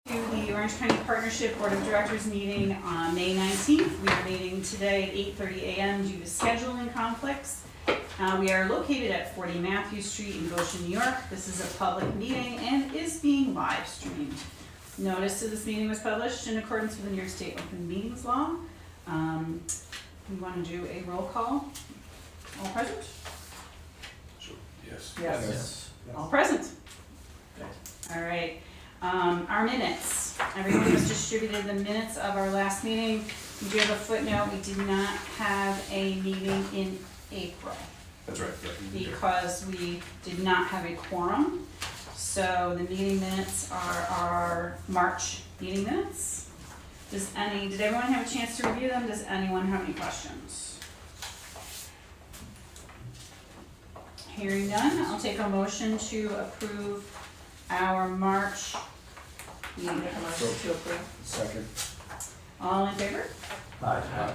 To the Orange County Partnership Board of Directors meeting on May 19th. We are meeting today at 8:30 a.m. due to scheduling conflicts. We are located at 40 Matthew Street in Goshen, New York. This is a public meeting and is being live streamed. Notice of this meeting was published in accordance with the New York State Open Meetings Law. We want to do a roll call. All present? Sure. Yes. Yes. All present. All right. Our minutes. Everyone was distributed the minutes of our last meeting. We do have a footnote. We did not have a meeting in April That's right. Yeah. because we did not have a quorum. So the meeting minutes are our March meeting minutes. Did everyone have a chance to review them? Does anyone have any questions? Hearing none, I'll take a motion to approve our March meeting. Make a motion to approve. Second. All in favor? Aye.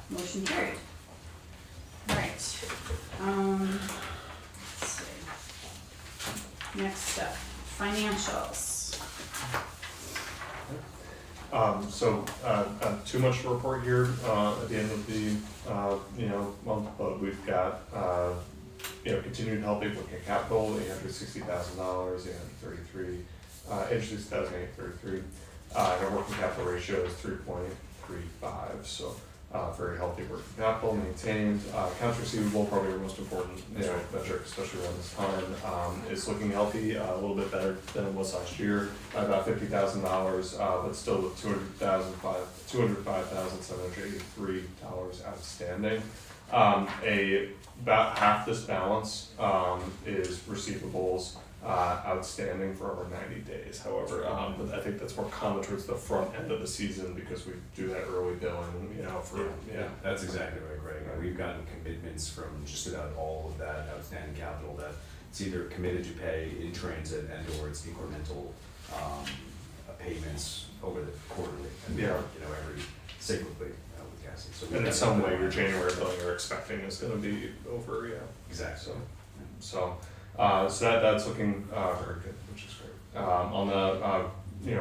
Motion carried. Right. Let's see. Next up, financials. Too much to report here at the end of the month, but we've got continued healthy working capital, $860,000, $833,833. Our working capital ratio is 3.35, so very healthy working capital maintained. Accounts receivable, probably the most important metric, especially around this time, is looking healthy, a little bit better than it was last year, by about $50,000, but still with $205,783 outstanding. About half this balance is receivables outstanding for over 90 days. However, but I think that's more common towards the front end of the season because we do that early billing, That's exactly right, Greg. We've gotten commitments from just about all of that outstanding capital that it's either committed to pay in transit and or it's incremental payments over the quarterly and every cyclically with Cassie. So and in some way your January billing you're expecting is going to be over, Exactly. So that's looking very good, which is great. On the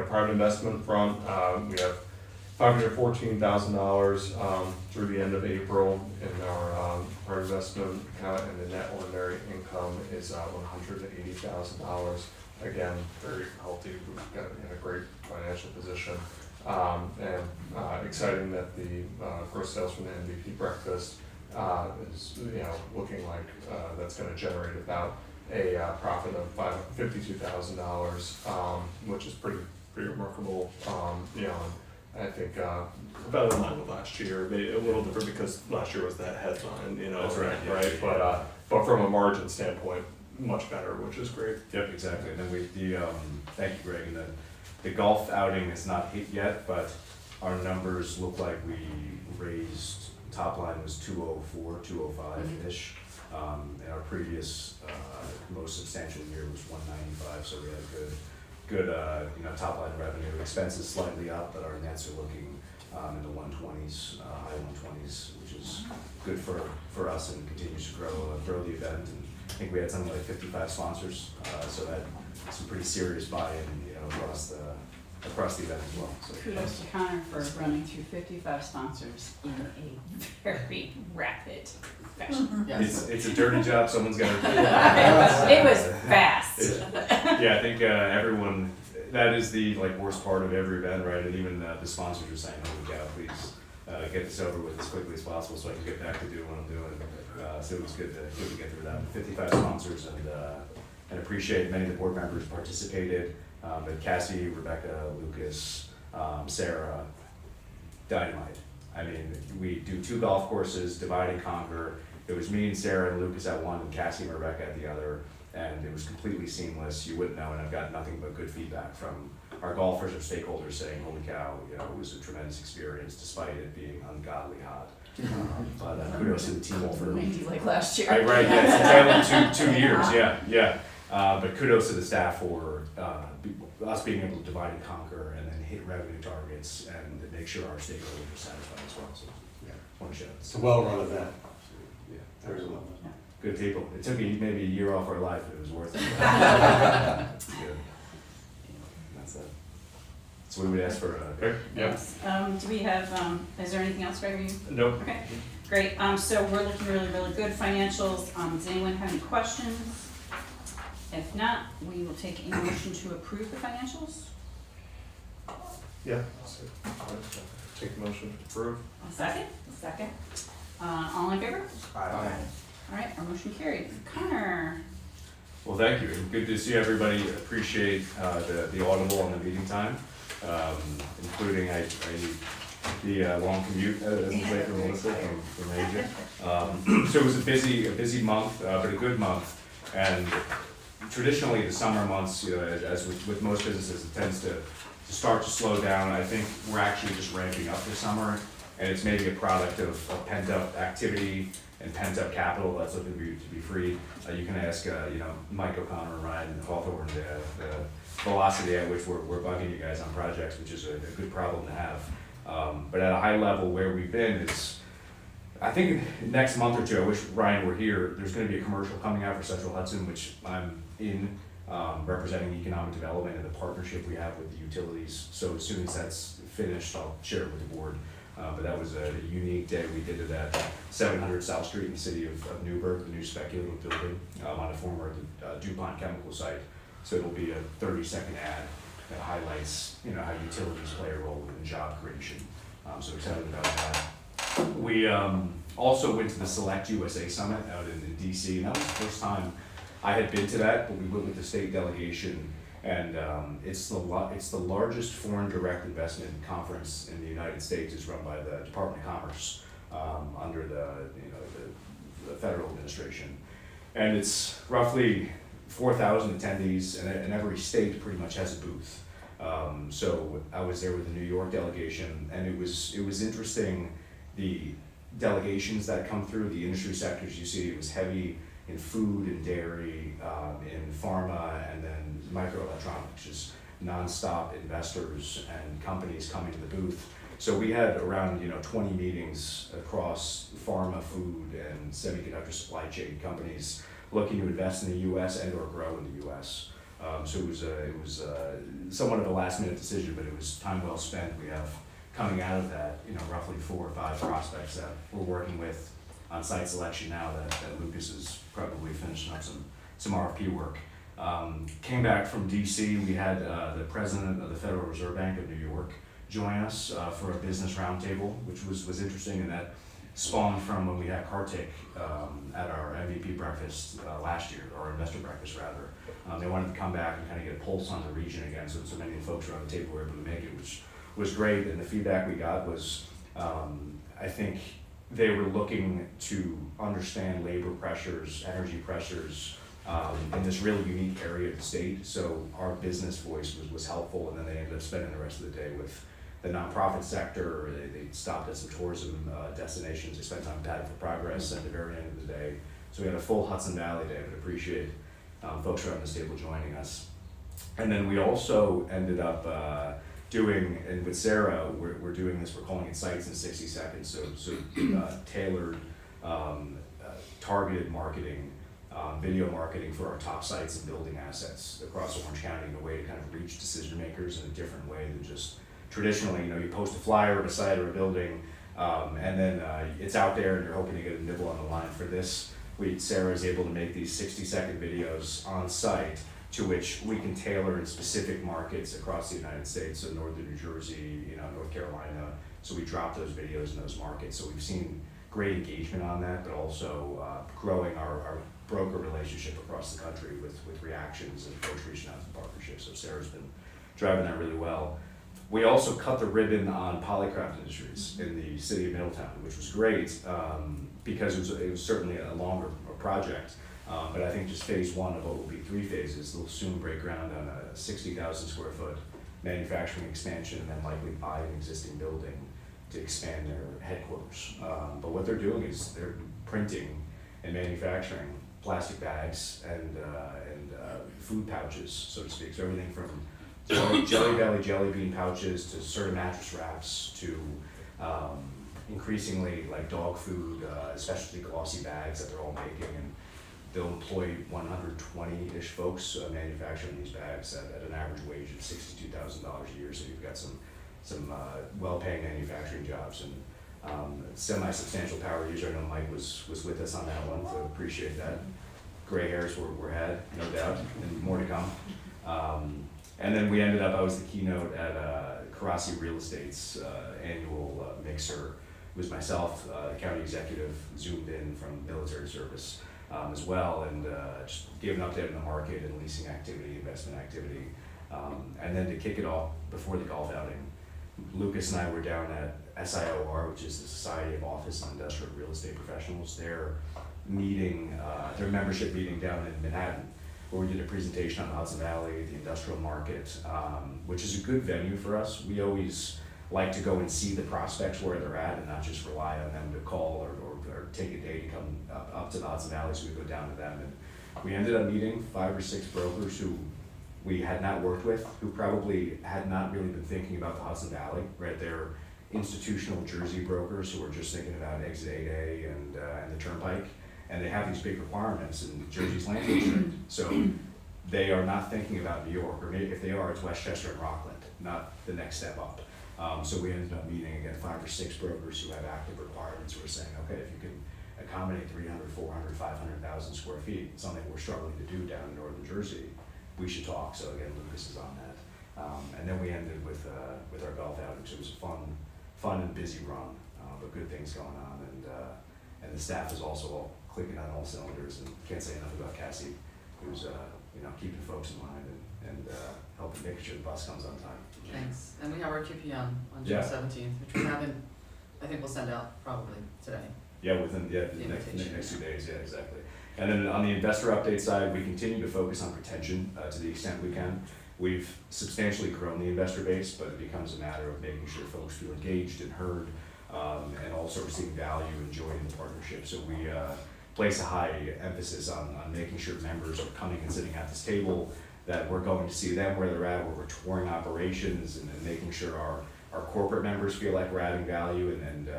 private investment front, we have $514,000 through the end of April in our private investment account, and the net ordinary income is $180,000. Again, very healthy. We've got in a great financial position, and exciting that the gross sales from the MVP breakfast is looking like that's going to generate about a profit of $52,000, which is pretty remarkable. I think about in line with last year. Maybe a little different because last year was that headline, That's right. right? But from a margin standpoint, much better, which is great. Yep, exactly. And then thank you, Greg. And then the golf outing is not hit yet, but our numbers look like we raised, top line was 204, 205-ish. And our previous most substantial year was 195, so we had good top line revenue. Expenses slightly up, but our nets are looking in the 120s, high 120s, which is good for us and continues to grow the event. And I think we had something like 55 sponsors, so that some pretty serious buy-in across the event as well. So Kudos to Connor for running through 55 sponsors in a very rapid fashion. it's a dirty job. Someone's got to. It was fast. Yeah, I think everyone. That is the worst part of every event, right? And even the sponsors are saying, "Holy cow, please get this over with as quickly as possible, so I can get back to doing what I'm doing." So it was good to get through that. 55 sponsors, and appreciate many of the board members participated. But Cassie, Rebecca, Lucas, Sarah, dynamite. I mean, we do 2 golf courses, divide and conquer. It was me and Sarah and Lucas at one, and Cassie and Rebecca at the other, and it was completely seamless. You wouldn't know, and I've got nothing but good feedback from our golfers or stakeholders saying, "Holy cow, it was a tremendous experience despite it being ungodly hot." But kudos to the team for Like last year. Right, yeah, it's entirely 2 years, yeah. But kudos to the staff for us being able to divide and conquer and then hit revenue targets and make sure our stakeholders are satisfied as well. So, want to shout out. It's a well-run event. Yeah, Very well. good people. It took me maybe a year off our life, but it was worth it. Good. So we would ask for a, Yes. Do we have, is there anything else, Gregory? Nope. Okay, great. So we're looking really, really good. Financials, does anyone have any questions? If not, we will take a motion to approve the financials. Yeah. Take a motion to approve. A second? A second. All in favor? Aye. All right, our motion carried. Connor? well, thank you. Good to see everybody. Appreciate the audible on the meeting time, including I the long commute as we say from Melissa from Asia. So it was a busy month, but a good month. And traditionally, the summer months, as with most businesses, it tends to start to slow down. I think we're actually just ramping up this summer, and it's maybe a product of pent-up activity and pent-up capital that's looking to be freed. You can ask, Mike O'Connor and Ryan Hawthorne the velocity at which we're bugging you guys on projects, which is a good problem to have. But at a high level, where we've been is, I think next month or two, I wish Ryan were here, there's gonna be a commercial coming out for Central Hudson, which I'm in, representing economic development and the partnership we have with the utilities. So as soon as that's finished, I'll share it with the board. But that was a unique day. We did it at 700 South Street in the city of Newburgh, the new speculative building on a former DuPont chemical site. So it'll be a 30-second ad that highlights, how utilities play a role in job creation. So excited about that. We also went to the Select USA Summit out in DC, and that was the first time I had been to that, but we went with the state delegation, and it's the largest foreign direct investment conference in the United States. It's run by the Department of Commerce under the federal administration, and it's roughly 4,000 attendees, and every state pretty much has a booth. So I was there with the New York delegation, and it was interesting, the delegations that come through, the industry sectors you see. It was heavy in food and dairy, in pharma, and then microelectronics, just nonstop investors and companies coming to the booth. So we had around 20 meetings across pharma, food, and semiconductor supply chain companies looking to invest in the U.S. and or grow in the U.S. So it was somewhat of a last-minute decision, but it was time well spent. We have coming out of that, roughly 4 or 5 prospects that we're working with on site selection now that Lucas is probably finishing up some RFP work. Came back from DC. We had the president of the Federal Reserve Bank of New York join us for a business roundtable, which was interesting, and that spawned from when we had Kartik at our MVP breakfast last year, or investor breakfast rather. They wanted to come back and kind of get a pulse on the region again, so many of the folks around the table were able to make it, which was great. And the feedback we got was, I think they were looking to understand labor pressures, energy pressures, in this really unique area of the state. So our business voice was helpful, and then they ended up spending the rest of the day with the nonprofit sector. They stopped at some tourism destinations. They spent time with Padded for Progress at the very end of the day. So we had a full Hudson Valley day. I would appreciate folks around this table joining us. And then we also ended up doing, and with Sarah, we're doing this, we're calling it Sites in 60 Seconds. So tailored, targeted marketing, video marketing for our top sites and building assets across Orange County in a way to kind of reach decision makers in a different way than just traditionally, you post a flyer of a site or a building, and then it's out there and you're hoping to get a nibble on the line. For this, Sarah is able to make these 60-second videos on site to which we can tailor in specific markets across the United States, so northern New Jersey, North Carolina. So we drop those videos in those markets. So we've seen great engagement on that, but also growing our broker relationship across the country with reactions and folks reaching out to partnerships. So Sarah's been driving that really well. We also cut the ribbon on Polycraft Industries in the city of Middletown, which was great because it was certainly a longer project. But I think just phase 1 of what will be 3 phases, they'll soon break ground on a 60,000 square foot manufacturing expansion and then likely buy an existing building to expand their headquarters. But what they're doing is they're printing and manufacturing plastic bags and food pouches, so to speak. So everything from Jelly Belly jelly bean pouches to certain mattress wraps to increasingly like dog food, especially glossy bags that they're all making. And they'll employ 120-ish folks manufacturing these bags at an average wage of $62,000 a year. So you've got some well-paying manufacturing jobs and semi-substantial power user. I know Mike was with us on that one, so appreciate that. Gray hairs were had, no doubt, and more to come. And then we ended up, I was the keynote at Karasi Real Estate's annual mixer. It was myself, the county executive, zoomed in from military service as well, and just gave an update on the market and leasing activity, investment activity. And then to kick it off before the golf outing, Lucas and I were down at SIOR, which is the Society of Office and Industrial Real Estate Professionals. Their meeting, their membership meeting down in Manhattan, where we did a presentation on the Hudson Valley, the industrial market, which is a good venue for us. We always like to go and see the prospects where they're at and not just rely on them to call or take a day to come up to the Hudson Valley, so we go down to them. And we ended up meeting 5 or 6 brokers who we had not worked with, who probably had not really been thinking about the Hudson Valley, right? They're institutional Jersey brokers who are just thinking about Exit 8A and the Turnpike, and they have these big requirements, and Jersey's land district, so they are not thinking about New York, or maybe if they are, it's Westchester and Rockland, not the next step up. So we ended up meeting again 5 or 6 brokers who have active requirements who are saying, okay, if you can accommodate 300, 400, 500,000 square feet, something we're struggling to do down in northern Jersey, we should talk. So again, Lucas is on that. And then we ended with our golf outing. So it was a fun and busy run, but good things going on. And the staff is also all clicking on all cylinders, and can't say enough about Cassie, who's keeping folks in mind and helping making sure the bus comes on time. Thanks. And we have our QP on June 17th, which we haven't, I think we'll send out probably today. Yeah, within the next 2 days, yeah, exactly. And then on the investor update side, we continue to focus on retention to the extent we can. We've substantially grown the investor base, but it becomes a matter of making sure folks feel engaged and heard, and also receiving value and joy in the partnership. So we place a high emphasis on making sure members are coming and sitting at this table, that we're going to see them where they're at, where we're touring operations, and making sure our corporate members feel like we're adding value and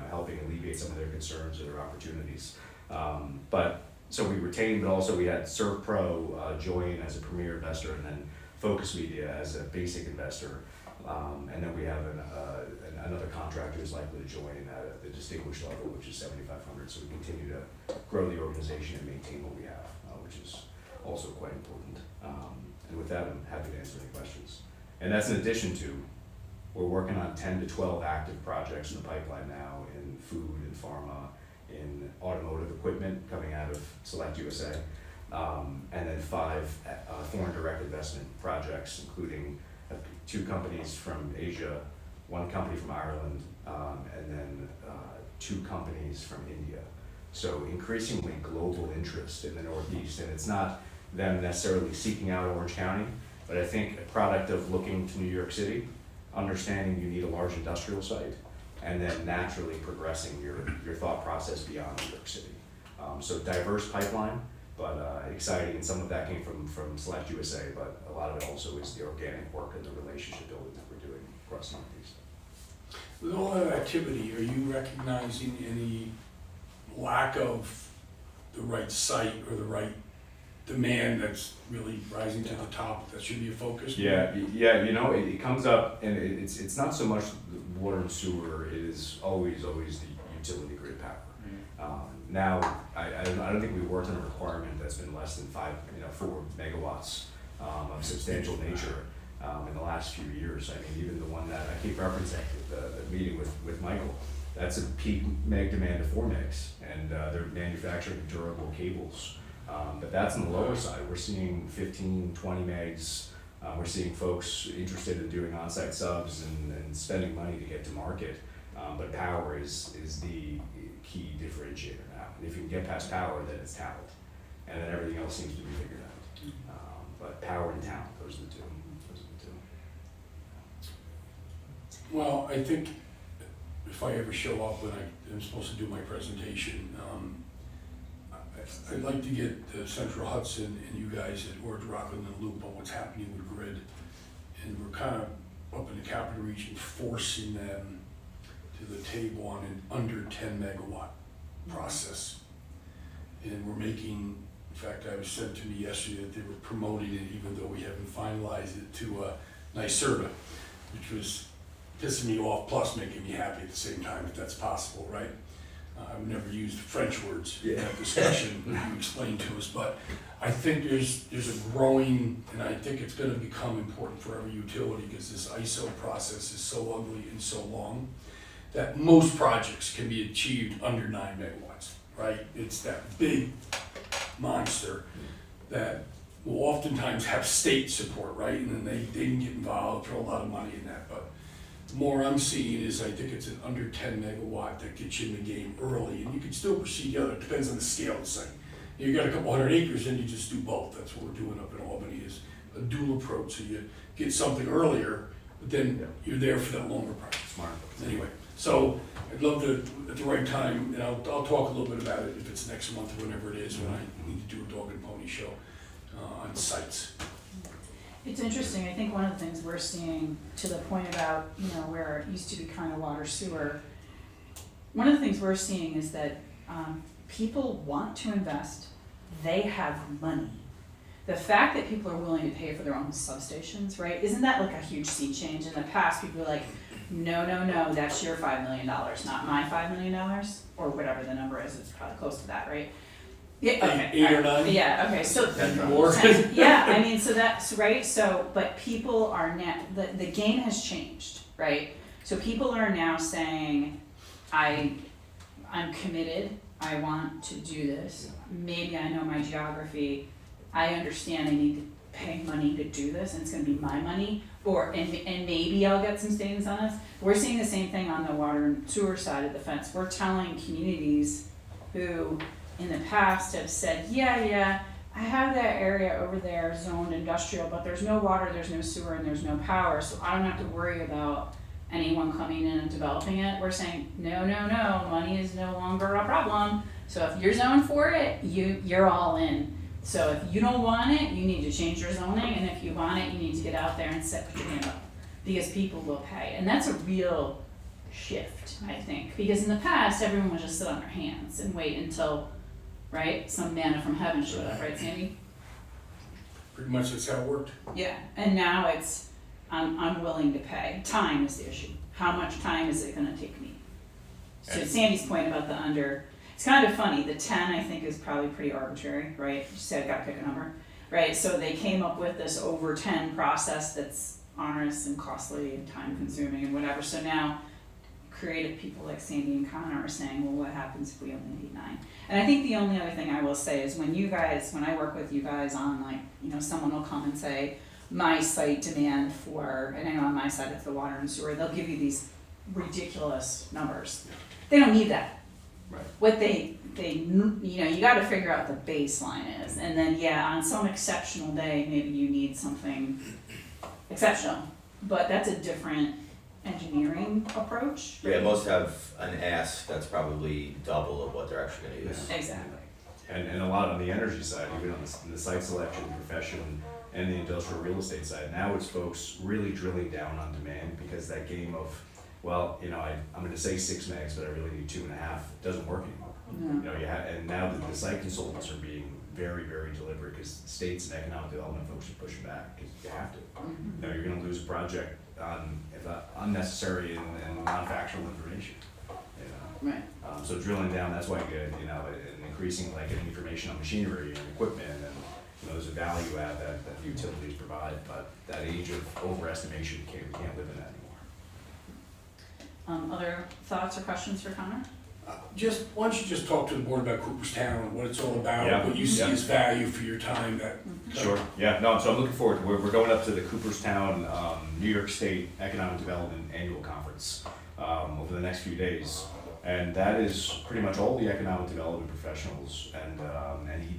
helping alleviate some of their concerns or their opportunities. So we retained, but also we had ServPro join as a premier investor, and then Focus Media as a basic investor. And then we have another contractor who's likely to join at the distinguished level, which is 7,500. So we continue to grow the organization and maintain what we have, which is also quite important. And with that, I'm happy to answer any questions. And that's in addition to, we're working on 10 to 12 active projects in the pipeline now in food and pharma, in automotive equipment coming out of Select USA, and then 5 foreign direct investment projects, including 2 companies from Asia, 1 company from Ireland, and then 2 companies from India. So increasingly global interest in the Northeast, and it's not them necessarily seeking out Orange County, but I think a product of looking to New York City, understanding you need a large industrial site, and then naturally progressing your thought process beyond New York City. So diverse pipeline, but exciting, and some of that came from Select USA, but a lot of it also is the organic work and the relationship building that we're doing across the Northeast. With all that activity, are you recognizing any lack of the right site or the right demand that's really rising to the top that should be a focus? Yeah, it comes up, and it's not so much the water and sewer, it is always the utility grid power. Now, I don't think we've worked on a requirement that's been less than 4 megawatts of substantial nature in the last few years. I mean, even the one that I keep referencing, the meeting with Michael, that's a peak meg demand of 4 megs, and they're manufacturing durable cables. But that's on the lower side. We're seeing 15, 20 megs. We're seeing folks interested in doing on-site subs and spending money to get to market. But power is the key differentiator now. And if you can get past power, then it's talent. And then everything else seems to be figured out. But power and talent, those are the two. Well, I think if I ever show up when I'm supposed to do my presentation, I'd like to get Central Hudson and you guys at Orange Rockland in the loop on what's happening with grid. And we're kind of up in the capital region forcing them to the table on an under 10 megawatt process. And we're making fact, I was said to me yesterday that they were promoting it, even though we haven't finalized it, to NYSERDA, which was pissing me off plus making me happy at the same time, if that's possible, right? I've never used French words in that discussion that you explained to us, but I think there's a growing, and I think it's gonna become important for every utility, because this ISO process is so ugly and so long, that most projects can be achieved under 9 megawatts, right? It's that big monster that will oftentimes have state support, right? And then they can get involved, throw a lot of money in that, but the more I'm seeing is I think it's an under 10 megawatt that gets you in the game early, and you can still proceed the other, it depends on the scale of the site. You got a couple hundred acres, then you just do both. That's what we're doing up in Albany, is a dual approach, so you get something earlier, but then you're there for that longer project. Smart. Anyway, so I'd love to, at the right time, and I'll talk a little bit about it if it's next month or whenever it is, when I need to do a dog and pony show on sites. It's interesting, I think one of the things we're seeing, to the point about, where it used to be kind of water sewer, one of the things we're seeing is that people want to invest, they have money. The fact that people are willing to pay for their own substations, right, isn't that like a huge sea change? In the past, people were like, no, that's your $5 million, not my $5 million, or whatever the number is, it's probably close to that, right? Yeah, okay. 8 or 9? Yeah, okay, so. 10 more? Yeah, I mean, so that's, right, so, but people are now, the game has changed, right? So people are now saying, I'm committed, I want to do this, maybe I know my geography, I understand I need to pay money to do this, and it's gonna be my money, and maybe I'll get some savings on this. We're seeing the same thing on the water and sewer side of the fence. We're telling communities who in the past have said, yeah, I have that area over there zoned industrial, but there's no water, there's no sewer, and there's no power, so I don't have to worry about anyone coming in and developing it. We're saying, no, money is no longer a problem. So if you're zoned for it, you're all in. So if you don't want it, you need to change your zoning, and if you want it, you need to get out there and put your hand up, because people will pay. And that's a real shift, I think, because in the past, everyone would just sit on their hands and wait until, right, some manna from heaven showed up, right, Sandy? Pretty much that's how it worked. Yeah, and now it's, I'm willing to pay. Time is the issue. How much time is it gonna take me? So Sandy's point about the under, it's kind of funny, the 10 I think is probably pretty arbitrary, right? You said I gotta pick a number, right? So they came up with this over 10 process that's onerous and costly and time consuming and whatever. So now creative people like Sandy and Connor are saying, well, what happens if we only need 9? And I think the only other thing I will say is when I work with you guys on someone will come and say, my site demand for, and I know on my side it's the water and sewer, they'll give you these ridiculous numbers. They don't need that. Right. What they you gotta figure out the baseline is, and then on some exceptional day, maybe you need something exceptional, but that's a different engineering approach. Yeah, most have an ask that's probably double of what they're actually gonna use. Exactly. And a lot on the energy side, even on the site selection profession and the industrial real estate side, now it's folks really drilling down on demand, because that game of, well, I'm gonna say 6 megs, but I really need 2.5, doesn't work anymore. No. And now the site consultants are being very, very deliberate, because states and economic development folks are pushing back, because you have to. Mm-hmm. You're gonna lose a project on unnecessary and non-factual information. Right. So drilling down, that's why you get, an increasing, getting information on machinery and equipment, and there's a value add that utilities provide, but that age of overestimation, we can't live in that anymore. Other thoughts or questions for Connor? Why don't you just talk to the board about Cooperstown and what it's all about, Yeah. what you see as value for your time, that. Sure, yeah, no, so I'm looking forward, we're going up to the Cooperstown, New York State Economic Development Annual Conference, over the next few days. And that is pretty much all the economic development professionals and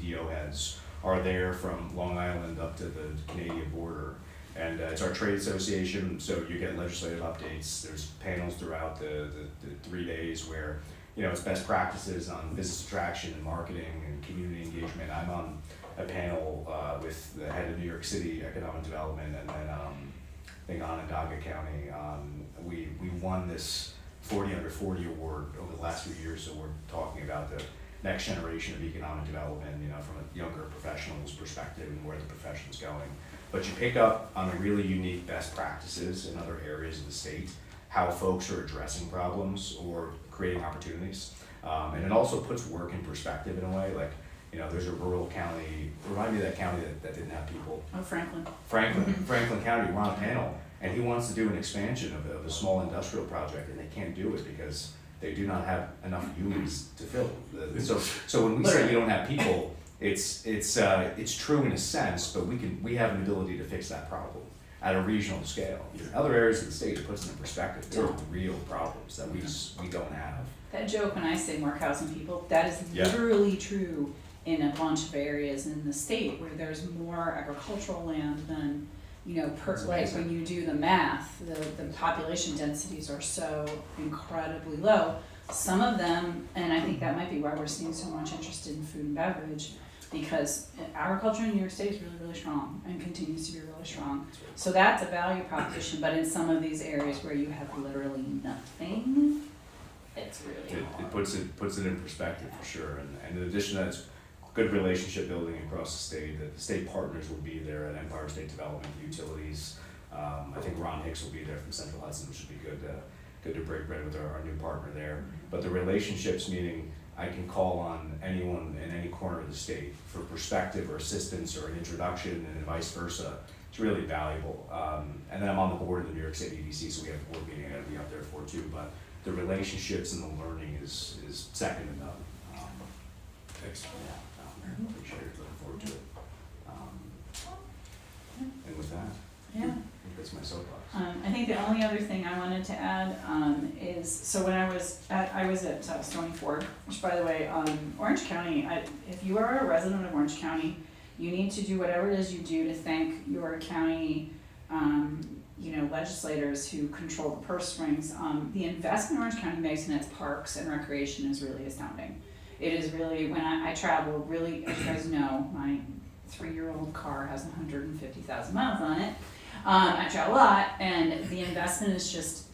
EDO heads are there, from Long Island up to the Canadian border. And it's our trade association, so you get legislative updates. There's panels throughout the 3 days where, it's best practices on business attraction and marketing and community engagement. I'm on a panel with the head of New York City Economic Development, and then I think Onondaga County. We won this 40 under 40 award over the last few years, so we're talking about the next generation of economic development, you know, from a younger professional's perspective and where the profession's going. But you pick up on the really unique best practices in other areas of the state, how folks are addressing problems or creating opportunities. And it also puts work in perspective in a way, like, you know, there's a rural county, remind me of that county that didn't have people. Oh, Franklin. Franklin County, we're on a panel, and he wants to do an expansion of a small industrial project, and they can't do it because they do not have enough humans to fill. So when we say we don't have people, it's true in a sense, but we have an ability to fix that problem at a regional scale. In other areas of the state, it puts it in perspective. There are real problems that we don't have. That joke when I say more cows than people, that is Yeah. literally true in a bunch of areas in the state where there's more agricultural land than, you know, That's like amazing. when you do the math, the population densities are so incredibly low. Some of them, and I think that might be why we're seeing so much interest in food and beverage, because agriculture in New York State is really, really strong and continues to be really strong. So that's a value proposition, but in some of these areas where you have literally nothing, it's really hard. It puts it in perspective for sure. And in addition to that, it's good relationship building across the state. The state partners will be there at Empire State Development, utilities. I think Ron Hicks will be there from Central Hudson, which would be good to break bread with our new partner there. But the relationships, meaning I can call on anyone in any corner of the state for perspective or assistance or an introduction and vice versa. It's really valuable. And then I'm on the board of the New York State EDC, so we have a board meeting I gotta be up there for too. But the relationships and the learning is second to none. Thanks. Yeah, appreciate it, looking forward to it. And with that, Yeah. I think that's my soapbox. I think the only other thing I wanted to add is, so when I was at Stony Ford, which by the way, Orange County, if you are a resident of Orange County, you need to do whatever it is you do to thank your county, you know, legislators who control the purse strings. The investment Orange County makes in its parks and recreation is really astounding. It is really, when I travel, really, as you guys know, my 3-year-old car has 150,000 miles on it. I travel a lot, and the investment is just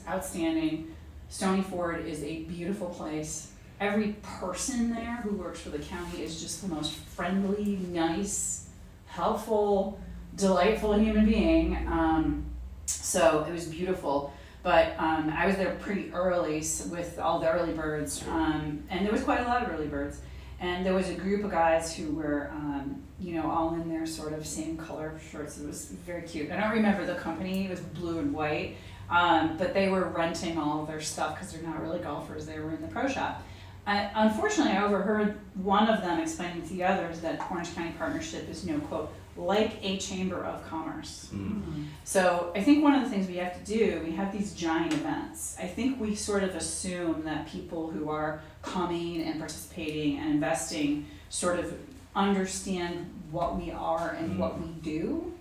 outstanding. Stony Ford is a beautiful place. Every person there who works for the county is just the most friendly, nice, helpful, delightful human being. So it was beautiful. But I was there pretty early with all the early birds, and there was quite a lot of early birds. And there was a group of guys who were, you know, all in their sort of same color shirts. It was very cute. I don't remember the company, it was blue and white, but they were renting all of their stuff because they're not really golfers, they were in the pro shop. Unfortunately, I overheard one of them explaining to the others that Orange County Partnership is, you know, quote, like a chamber of commerce. So I think one of the things we have to do, we have these giant events. I think we sort of assume that people who are coming and participating and investing sort of understand what we are and what we do.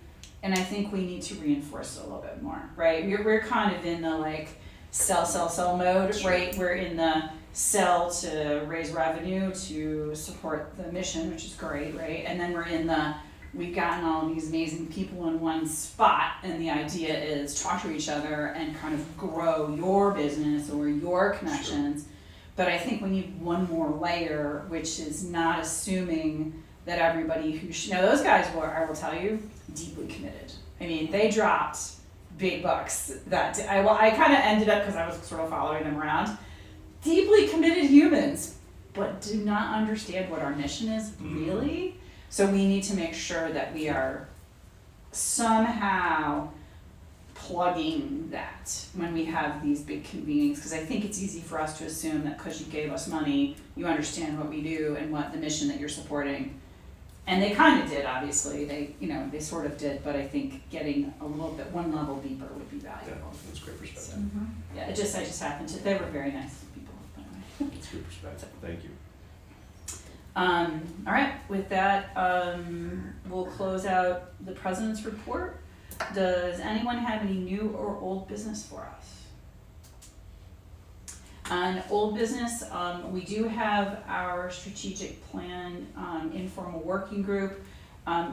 And I think we need to reinforce it a little bit more, right? We're kind of in the like sell mode, right? We're in the sell to raise revenue to support the mission, which is great, right? And then we're in the we've gotten all these amazing people in one spot, and the idea is talk to each other and kind of grow your business or your connections. Sure. But I think we need one more layer, which is not assuming that everybody who now those guys were, I will tell you, deeply committed. I mean, they dropped big bucks that day. I kind of ended up, because I was sort of following them around, deeply committed humans, but do not understand what our mission is really. So we need to make sure that we are somehow plugging that when we have these big convenings, because I think it's easy for us to assume that because you gave us money, you understand what we do and what the mission that you're supporting. And they kind of did, obviously. They sort of did, but I think getting a little bit, one level deeper would be valuable. Yeah, that's great perspective. So, yeah, I just happened to, they were very nice people, by the way. That's good perspective. Thank you. All right, with that, we'll close out the president's report. Does anyone have any new or old business for us? On old business, we do have our strategic plan informal working group.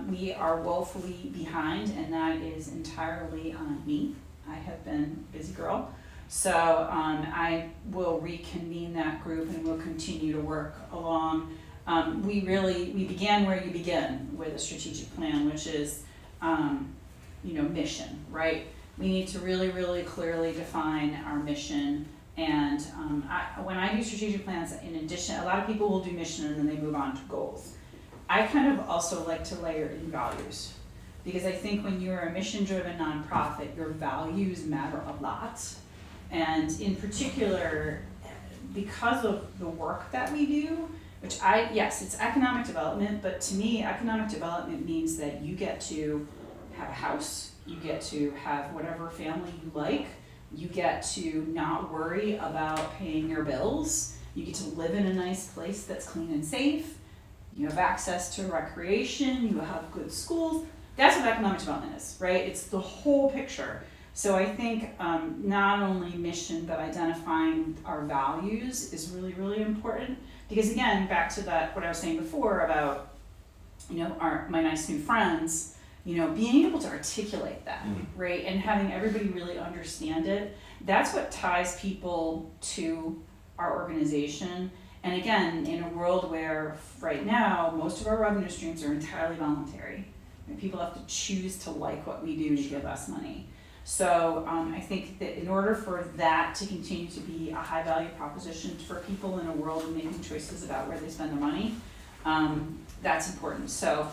We are woefully behind, and that is entirely on me. I have been a busy girl. So I will reconvene that group and we'll continue to work along. We began where you begin with a strategic plan, which is, mission, right? We need to really, really clearly define our mission. And when I do strategic plans, in addition, a lot of people will do mission and then they move on to goals. I kind of also like to layer in values, because I think when you're a mission-driven nonprofit, your values matter a lot. And in particular, because of the work that we do, which yes, it's economic development, but to me, economic development means that you get to have a house, you get to have whatever family you like, you get to not worry about paying your bills, you get to live in a nice place that's clean and safe, you have access to recreation, you have good schools. That's what economic development is, right? It's the whole picture. So I think not only mission, but identifying our values is really, really important. Because again, back to that, what I was saying before about, my nice new friends, being able to articulate that, right? And having everybody really understand it. That's what ties people to our organization. And again, in a world where right now, most of our revenue streams are entirely voluntary. People have to choose to like what we do to give us money. So I think that in order for that to continue to be a high value proposition for people in a world of making choices about where they spend their money, that's important. So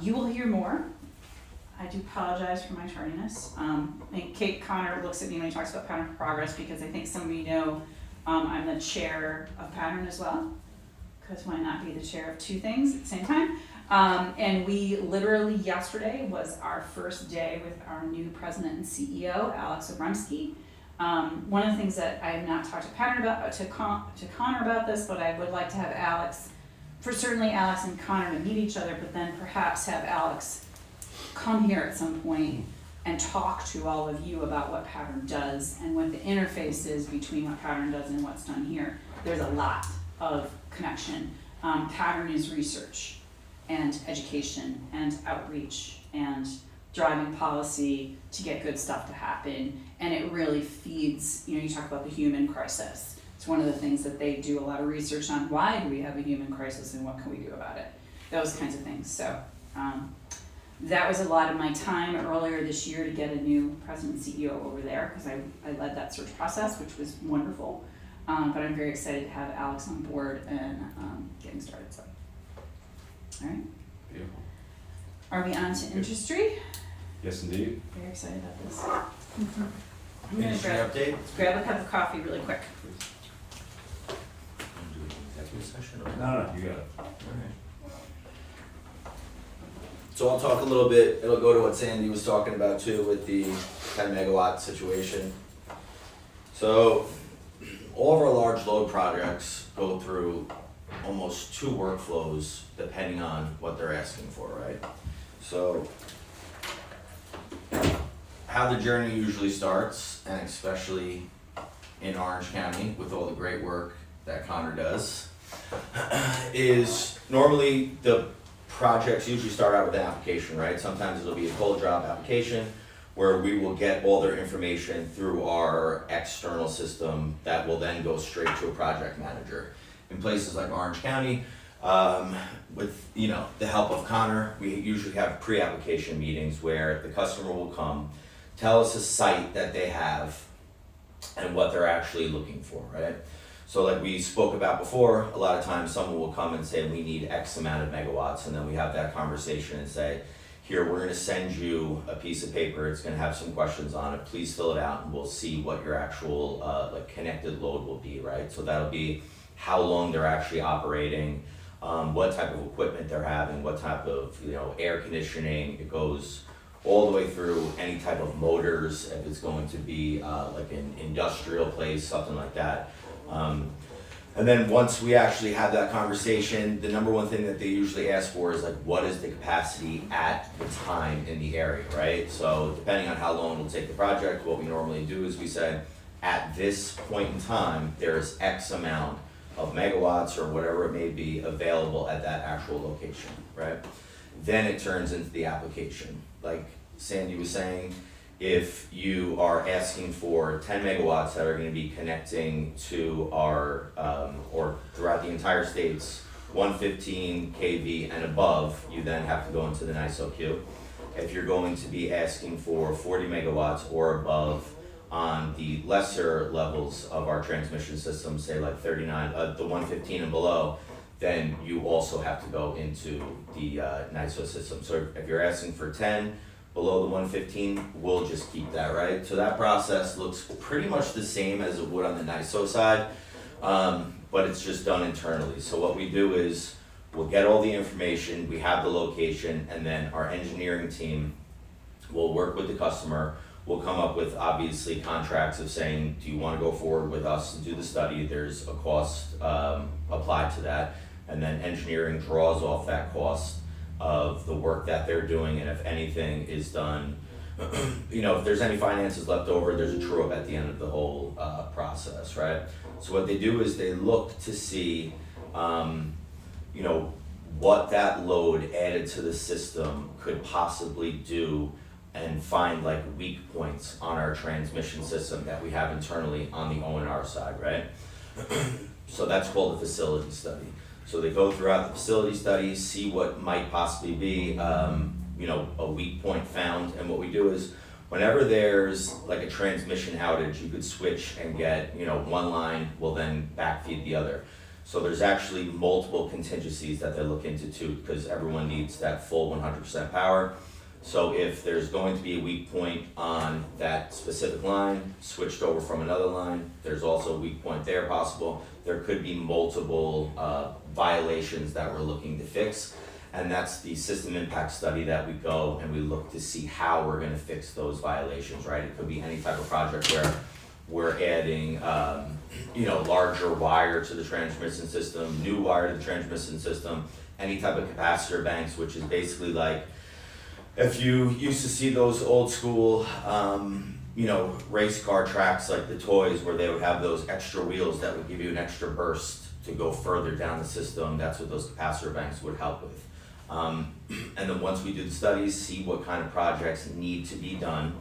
you will hear more. I do apologize for my tardiness. And Kate Connor looks at me when he talks about Pattern for Progress, because I think some of you know I'm the chair of Pattern as well, because why not be the chair of two things at the same time? And we literally yesterday was our first day with our new president and CEO, Alex Obremski. One of the things that I have not talked to Pattern about, to Connor about this, but I would like to have Alex, certainly Alex and Connor to meet each other, but then perhaps have Alex come here at some point and talk to all of you about what Pattern does and what the interface is between what Pattern does and what's done here. There's a lot of connection. Pattern is research and education and outreach and driving policy to get good stuff to happen, and it really feeds, you talk about the human crisis. It's one of the things that they do a lot of research on. Why do we have a human crisis and what can we do about it? Those kinds of things. So that was a lot of my time earlier this year to get a new president and CEO over there, because I led that search process, which was wonderful. But I'm very excited to have Alex on board and getting started. So. All right. Beautiful. Are we on to industry? Yes, indeed. Very excited about this. I'm gonna Industry update? grab a cup of coffee really quick. Executive session, okay. No, you got it. So I'll talk a little bit, it'll go to what Sandy was talking about too with the 10 megawatt situation. So all of our large load projects go through almost 2 workflows depending on what they're asking for, right? So how the journey usually starts, and especially in Orange County with all the great work that Connor does, is normally the projects usually start out with an application, right? Sometimes it'll be a cold drop application where we will get all their information through our external system that will then go straight to a project manager. In places like Orange County, with the help of Connor, we usually have pre-application meetings where the customer will come, tell us a site that they have and what they're actually looking for, right? So like we spoke about before, a lot of times someone will come and say, we need X amount of megawatts, and then we have that conversation and say, here, we're gonna send you a piece of paper, it's gonna have some questions on it, please fill it out, and we'll see what your actual connected load will be, right? So that'll be how long they're actually operating, what type of equipment they're having, what type of air conditioning. It goes all the way through any type of motors, if it's going to be like an industrial place, something like that. And then once we actually have that conversation, the number one thing that they usually ask for is like, what is the capacity at the time in the area, right? So depending on how long it'll take the project, what we normally do is we say, at this point in time, there's X amount of megawatts or whatever it may be available at that actual location, right? Then it turns into the application. Like Sandy was saying, if you are asking for 10 megawatts that are going to be connecting to our, or throughout the entire states, 115 kV and above, you then have to go into the NISO queue. If you're going to be asking for 40 megawatts or above on the lesser levels of our transmission system, say like 39, the 115 and below, then you also have to go into the NISO system. So if you're asking for 10, below the 115, we'll just keep that, right? So that process looks pretty much the same as it would on the NISO side, but it's just done internally. So what we do is we'll get all the information, we have the location, and then our engineering team will work with the customer. We'll come up with obviously contracts of saying, do you want to go forward with us and do the study? There's a cost applied to that, and then engineering draws off that cost of the work that they're doing, and if anything is done, you know, if there's any finances left over, there's a true up at the end of the whole process, right? So what they do is they look to see, you know, what that load added to the system could possibly do, and find like weak points on our transmission system that we have internally on the O&R side, right? So that's called a facility study. So they go throughout the facility studies, see what might possibly be, you know, a weak point found. And what we do is, whenever there's like a transmission outage, you could switch and get, you know, one line will then backfeed the other. So there's actually multiple contingencies that they look into too, because everyone needs that full 100% power. So if there's going to be a weak point on that specific line, switched over from another line, there's also a weak point there possible. There could be multiple violations that we're looking to fix, and that's the system impact study that we go and we look to see how we're gonna fix those violations, right? It could be any type of project where we're adding, you know, larger wire to the transmission system, new wire to the transmission system, any type of capacitor banks, which is basically like, if you used to see those old school, you know, race car tracks like the toys where they would have those extra wheels that would give you an extra burst to go further down the system, that's what those capacitor banks would help with. And then once we do the studies, see what kind of projects need to be done,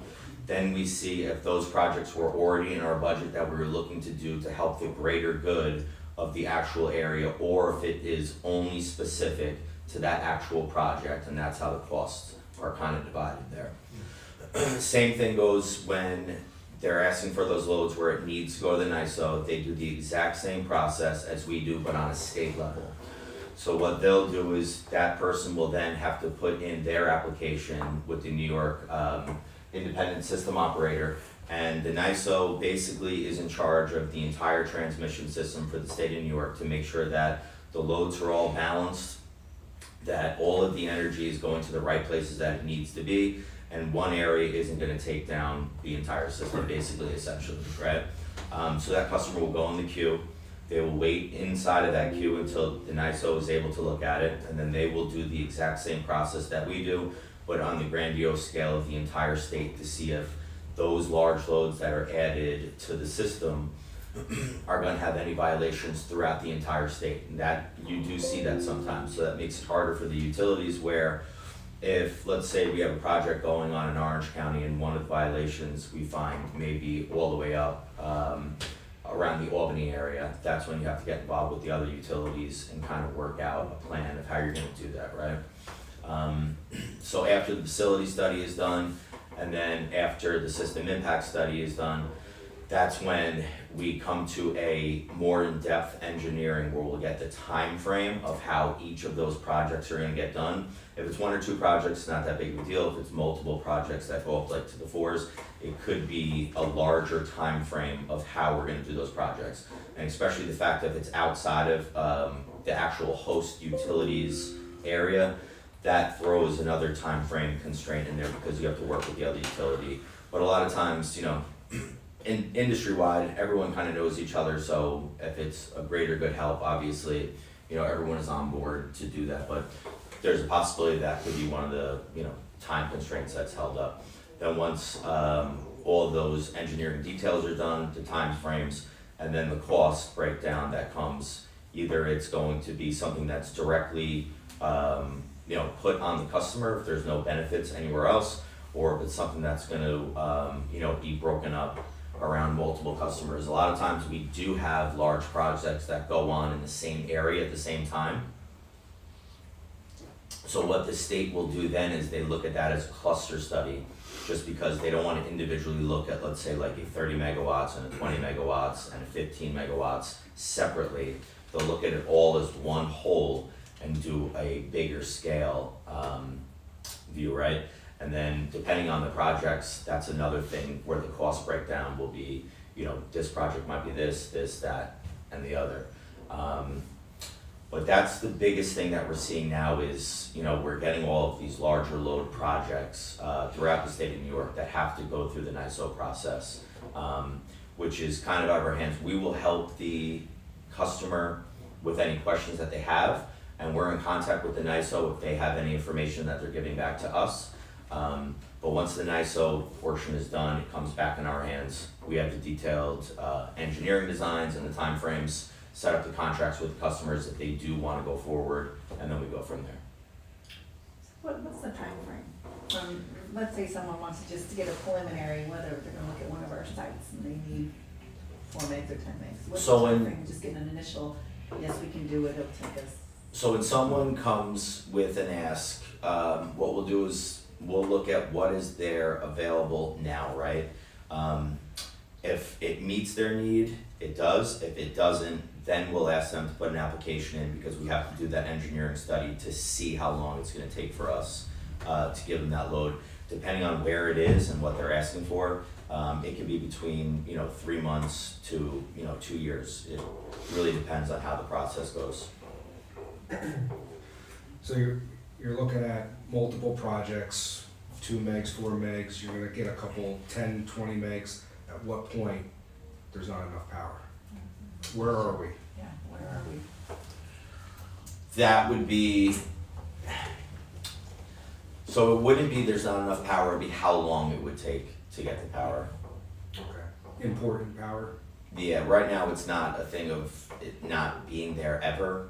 then we see if those projects were already in our budget that we were looking to do to help the greater good of the actual area, or if it is only specific to that actual project, and that's how the costs are kind of divided there. Same thing goes when they're asking for those loads where it needs to go to the NISO. They do the exact same process as we do, but on a state level. So what they'll do is that person will then have to put in their application with the New York Independent System Operator, and the NISO basically is in charge of the entire transmission system for the state of New York to make sure that the loads are all balanced, that all of the energy is going to the right places that it needs to be, and one area isn't going to take down the entire system, basically, essentially, right? So that customer will go in the queue, they will wait inside of that queue until the NISO is able to look at it, and then they will do the exact same process that we do, but on the grandiose scale of the entire state, to see if those large loads that are added to the system are going to have any violations throughout the entire state. And that, you do see that sometimes, so that makes it harder for the utilities, where if, let's say we have a project going on in Orange County and one of the violations we find maybe all the way up around the Albany area, that's when you have to get involved with the other utilities and kind of work out a plan of how you're going to do that, right? So after the facility study is done, and then after the system impact study is done, that's when we come to a more in-depth engineering where we'll get the time frame of how each of those projects are gonna get done. If it's one or two projects, it's not that big of a deal. If it's multiple projects that go up like to the fours, it could be a larger time frame of how we're gonna do those projects. And especially the fact that it's outside of the actual host utilities area, that throws another time frame constraint in there because you have to work with the other utility. But a lot of times, you know, industry-wide, everyone kind of knows each other, so if it's a greater good help, obviously, you know, everyone is on board to do that, but there's a possibility that could be one of the, you know, time constraints that's held up. Then once all of those engineering details are done, the time frames, and then the cost breakdown that comes, either it's going to be something that's directly, you know, put on the customer if there's no benefits anywhere else, or if it's something that's gonna, be broken up around multiple customers. A lot of times we do have large projects that go on in the same area at the same time. So what the state will do then is they look at that as a cluster study, just because they don't want to individually look at, let's say, like a 30 megawatts and a 20 megawatts and a 15 megawatts separately. They'll look at it all as one whole and do a bigger scale view, right? And then depending on the projects, that's another thing where the cost breakdown will be, this project might be this, that, and the other. But that's the biggest thing that we're seeing now is, we're getting all of these larger load projects throughout the state of New York that have to go through the NYSO process, which is kind of out of our hands. We will help the customer with any questions that they have, and we're in contact with the NYSO if they have any information that they're giving back to us. But once the NYSO portion is done, it comes back in our hands. We have the detailed engineering designs and the timeframes, set up the contracts with customers if they do want to go forward, and then we go from there. What's the timeframe from, let's say someone wants to just get a preliminary, whether they're gonna look at one of our sites and they need 4 megs or 10 megs? What's the So when- timeframe? Just get an initial, yes, we can do it, it'll take us. So when someone comes with an ask, what we'll do is we'll look at what is there available now, right? If it meets their need, it does. If it doesn't, then we'll ask them to put an application in, because we have to do that engineering study to see how long it's gonna take for us to give them that load. Depending on where it is and what they're asking for, it could be between 3 months to 2 years. It really depends on how the process goes. So you're looking at multiple projects, 2 megs, 4 megs, you're gonna get a couple 10, 20 megs. At what point there's not enough power? Where are we? Yeah, where are we? That would be, so it wouldn't be there's not enough power, it'd be how long it would take to get the power. Okay. Important power? Yeah, right now it's not a thing of it not being there ever,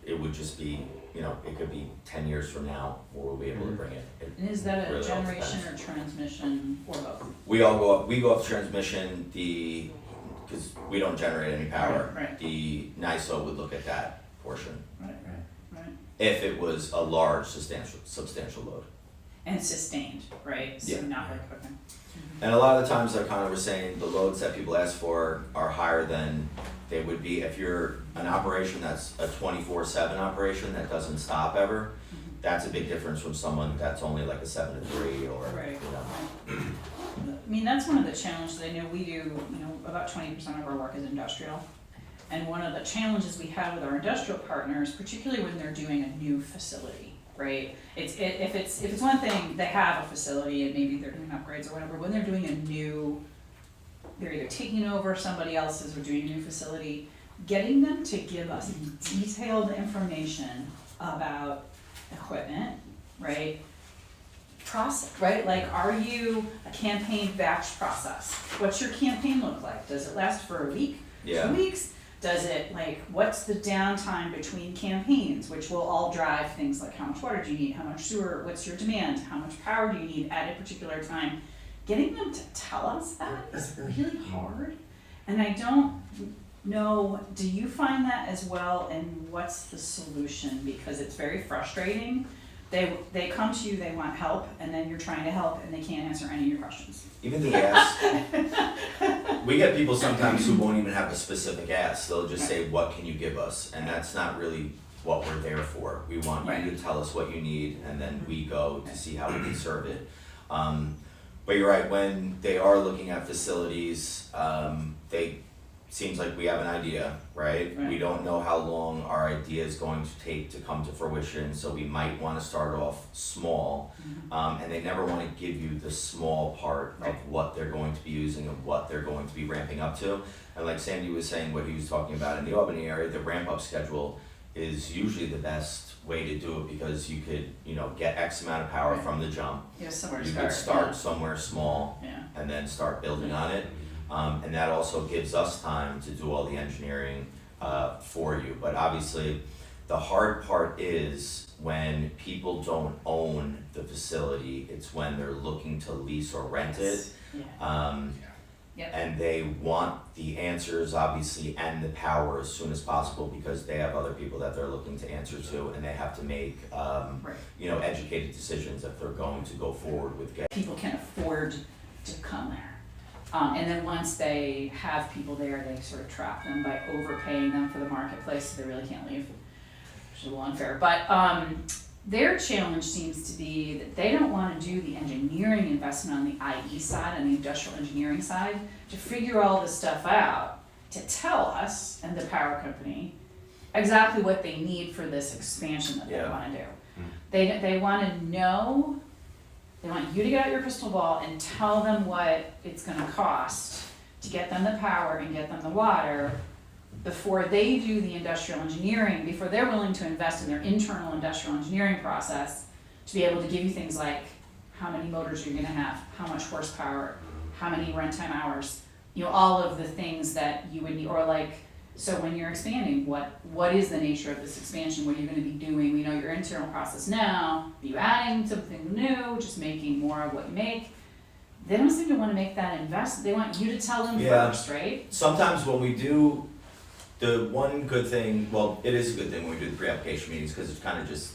it would just be, it could be 10 years from now where we'll be able to bring it. And is that a really all generation depends. or transmission or both? We go up transmission, because we don't generate any power. Right. The NYSO would look at that portion, Right. if it was a large substantial load. And sustained, right? So Yeah. not like, okay. And a lot of the times, like Connor was saying, the loads that people ask for are higher than they would be if you're an operation that's a 24/7 operation that doesn't stop ever. That's a big difference from someone that's only like a 7 to 3 or, Right. I mean, that's one of the challenges. I know we do, about 20% of our work is industrial. And one of the challenges we have with our industrial partners, particularly when they're doing a new facility, right? If it's one thing, they have a facility and maybe they're doing upgrades or whatever, when they're doing a new, they're either taking over somebody else's or doing a new facility, getting them to give us detailed information about equipment, right? Process, right? Like, are you a campaign batch process? What's your campaign look like? Does it last for a week? Yeah. 2 weeks? Does it, what's the downtime between campaigns, which will all drive things like how much water do you need, how much sewer, what's your demand, how much power do you need at a particular time? Getting them to tell us that is really hard. And I don't know, do you find that as well, and what's the solution? Because it's very frustrating. They come to you, they want help, and then you're trying to help and they can't answer any of your questions. Even the ask, we get people sometimes who won't even have a specific ask. They'll just say, what can you give us? And that's not really what we're there for. We want you to tell us what you need, and then we go to see how we can serve it. But you're right, when they are looking at facilities, seems like we have an idea, right? We don't know how long our idea is going to take to come to fruition, so we might want to start off small. And they never want to give you the small part of what they're going to be using and what they're going to be ramping up to. And like Sandy was saying, what he was talking about in the Albany area, the ramp up schedule is usually the best way to do it, because you could, get X amount of power from the jump. You have somewhere to You start. could start somewhere small Yeah. and then start building on it. And that also gives us time to do all the engineering for you. But obviously, The hard part is when people don't own the facility, it's when they're looking to lease or rent it. Yeah. Yep. And they want the answers, obviously, and the power as soon as possible because they have other people that they're looking to answer to, and they have to make, Right. educated decisions if they're going to go forward with getting. People can afford to come there. And then once they have people there, they sort of trap them by overpaying them for the marketplace, so they really can't leave, which is a little unfair. But their challenge seems to be that they don't want to do the engineering investment on the IE side, on the industrial engineering side, to figure all this stuff out, to tell us and the power company exactly what they need for this expansion that they Yeah. want to do. Mm. They want to know. They want you to get out your crystal ball and tell them what it's gonna cost to get them the power and get them the water before they do the industrial engineering, before they're willing to invest in their internal industrial engineering process to be able to give you things like how many motors you're gonna have, how much horsepower, how many runtime hours, all of the things that you would need, or like, so when you're expanding, what is the nature of this expansion? What are you gonna be doing? We know your internal process now. Are you adding something new, just making more of what you make? They don't seem to wanna make that investment. They want you to tell them Yeah. first, right? Sometimes when we do, the one good thing, well, it is a good thing when we do the pre-application meetings, because it's kind of just,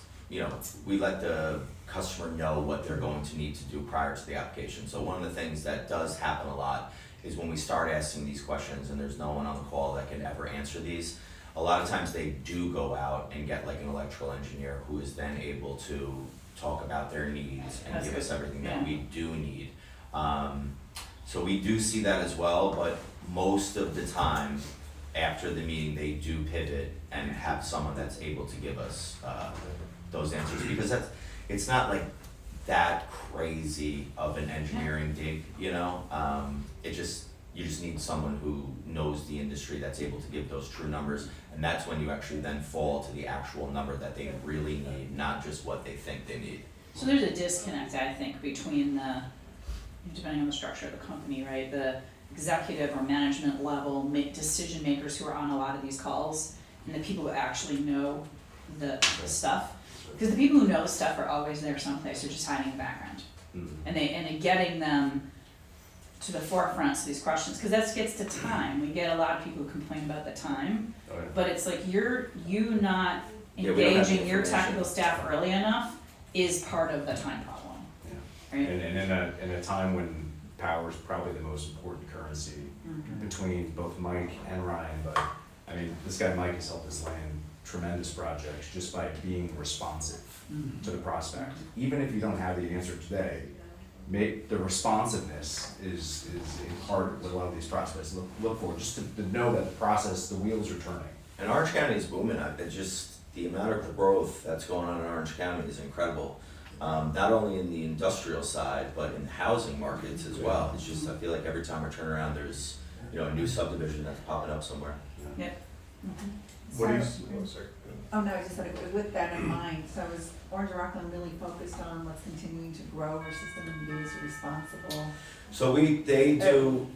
we let the customer know what they're going to need to do prior to the application. So one of the things that does happen a lot is when we start asking these questions and there's no one on the call that can ever answer these, a lot of times they do go out and get like an electrical engineer who is then able to talk about their needs and That's give good. us everything that Yeah. we do need. So we do see that as well, but most of the time, after the meeting, they do pivot and have someone that's able to give us those answers, because it's not like that crazy of an engineering dig, you just need someone who knows the industry that's able to give those true numbers, and that's when you actually then fall to the actual number that they really need, not just what they think they need. So there's a disconnect, I think, between depending on the structure of the company, right? The executive or management level decision makers who are on a lot of these calls, and the people who actually know the stuff. Because the people who know stuff are always there someplace, they're just hiding in the background. Mm. And getting them to the forefront of these questions, because that gets to time. We get a lot of people who complain about the time, Oh, yeah. but it's like you not Yeah, we don't have the engaging your information. technical staff early enough is part of the time problem, Yeah. right? And in a time when power is probably the most important currency between both Mike and Ryan, but I mean, this guy Mike has helped us land tremendous projects just by being responsive to the prospect. Even if you don't have the answer today, the responsiveness is in part what a lot of these prospects look for, just to know that the process, the wheels are turning. And Orange County is booming. It's just the amount of growth that's going on in Orange County is incredible. Not only in the industrial side, but in housing markets as well. It's just, I feel like every time I turn around, there's, a new subdivision that's popping up somewhere. What do you, So- oh, sorry. Oh, no, I just said, with that in mind, so is Orange and Rockland really focused on what's continuing to grow versus them being responsible? So they do,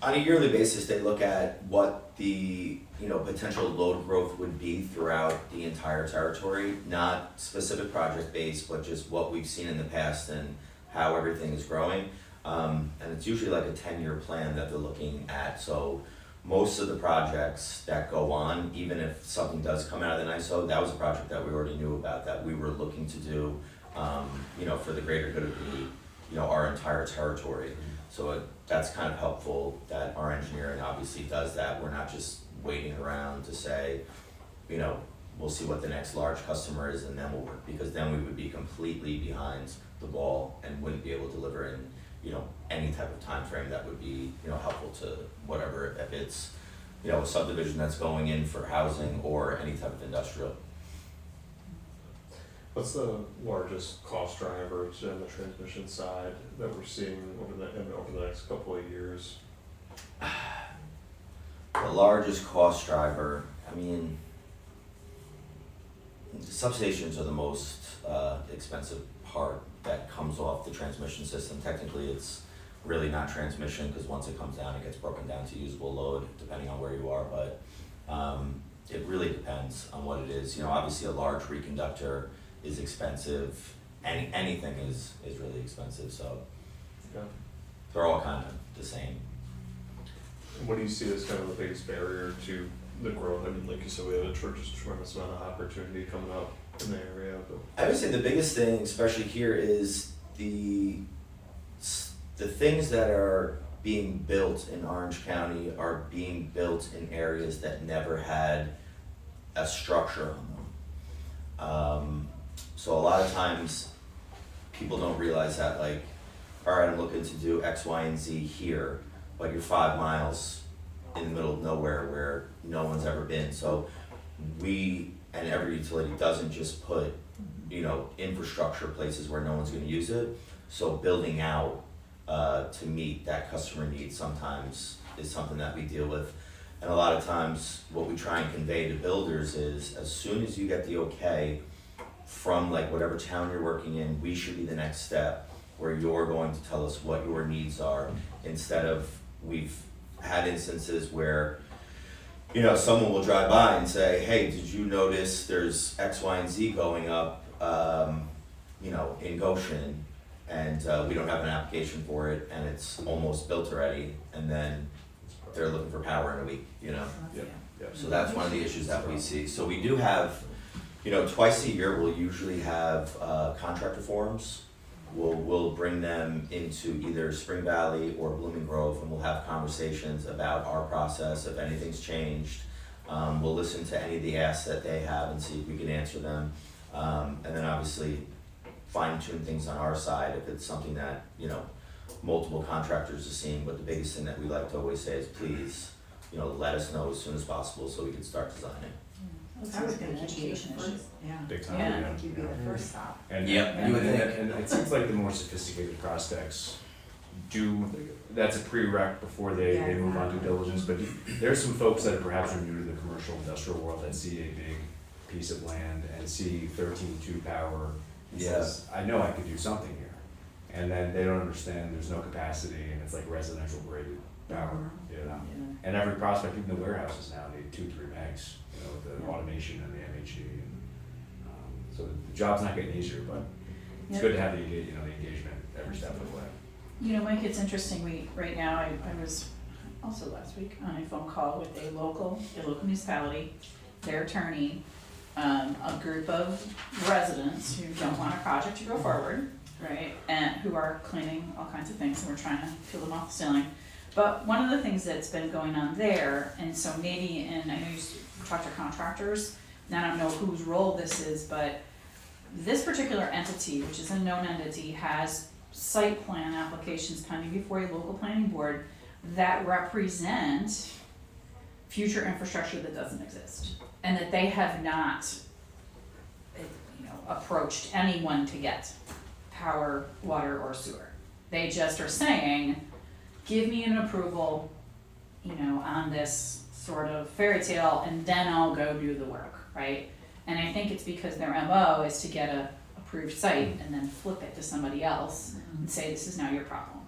on a yearly basis, they look at what the, potential load growth would be throughout the entire territory, not specific project based, but just what we've seen in the past and how everything is growing. And it's usually like a 10-year plan that they're looking at. So most of the projects that go on, even if something does come out of the NISO, that was a project that we already knew about, that we were looking to do, for the greater good of the, our entire territory. So that's kind of helpful that our engineering obviously does that. We're not just waiting around to say, we'll see what the next large customer is and then we'll work, because then we would be completely behind the ball and wouldn't be able to deliver in, any type of time frame that would be, helpful to whatever, if it's, a subdivision that's going in for housing or any type of industrial. What's the largest cost driver in the transmission side that we're seeing over the next couple of years? The largest cost driver, substations are the most expensive part that comes off the transmission system. Technically, it's really not transmission, because once it comes down, it gets broken down to usable load, depending on where you are. But It really depends on what it is. You know, obviously a large reconductor is expensive. Anything is really expensive, so Yeah. they're all kind of the same. And what do you see as kind of the biggest barrier to the growth? I mean, like you said, we have a tremendous amount of opportunity coming up in the area, but. I would say the biggest thing, especially here, is the things that are being built in Orange County are being built in areas that never had a structure on them. So a lot of times people don't realize that, like, all right, I'm looking to do X, Y, and Z here, but you're 5 miles in the middle of nowhere where no one's ever been. So we, and every utility doesn't just put, you know, infrastructure places where no one's gonna use it. So building out to meet that customer need sometimes is something that we deal with. And a lot of times what we try and convey to builders is, as soon as you get the okay from like whatever town you're working in, we should be the next step where you're going to tell us what your needs are, instead of, we've had instances where, you know, someone will drive by and say, hey, did you notice there's X, Y, and Z going up, you know, in Goshen, and we don't have an application for it, and it's almost built already, and then they're looking for power in a week, you know? Yep. So that's one of the issues that we see. So we do have, you know, twice a year we'll usually have contractor forums. We'll bring them into either Spring Valley or Blooming Grove, and we'll have conversations about our process, if anything's changed. We'll listen to any of the asks that they have and see if we can answer them. And then obviously fine tune things on our side if it's something that, you know, multiple contractors are seeing. But the biggest thing that we like to always say is, please, you know, let us know as soon as possible so we can start designing. I would think education issues, yeah. Big time, Yeah. I yeah. think you'd be the first stop. And, Yep, and, you would and, think. and it seems like the more sophisticated prospects do, that's a prereq before they move on due diligence, but there's some folks that perhaps are new to the commercial industrial world that see a big piece of land and see 13.2 power, and says, I know I could do something here. And then they don't understand there's no capacity, and it's like residential grade power, you know? And every prospect, even the warehouses now, need 2-3 megs, you know, with the automation and the MHE. And, so the job's not getting easier, but it's good to have the, you know, the engagement every step of the way. You know, Mike, it's interesting, right now, I was also last week on a phone call with a local municipality, their attorney, a group of residents who don't want a project to go forward, right, and who are claiming all kinds of things, and we're trying to peel them off the ceiling. But one of the things that's been going on there, and so maybe, and I know you talk to contractors, and I don't know whose role this is, but this particular entity, which is a known entity, has site plan applications pending before a local planning board that represent future infrastructure that doesn't exist, and that they have not, you know, approached anyone to get power, water, or sewer. They just are saying, give me an approval, you know, on this sort of fairy tale, and then I'll go do the work, right? And I think it's because their MO is to get a approved site and then flip it to somebody else and say, this is now your problem,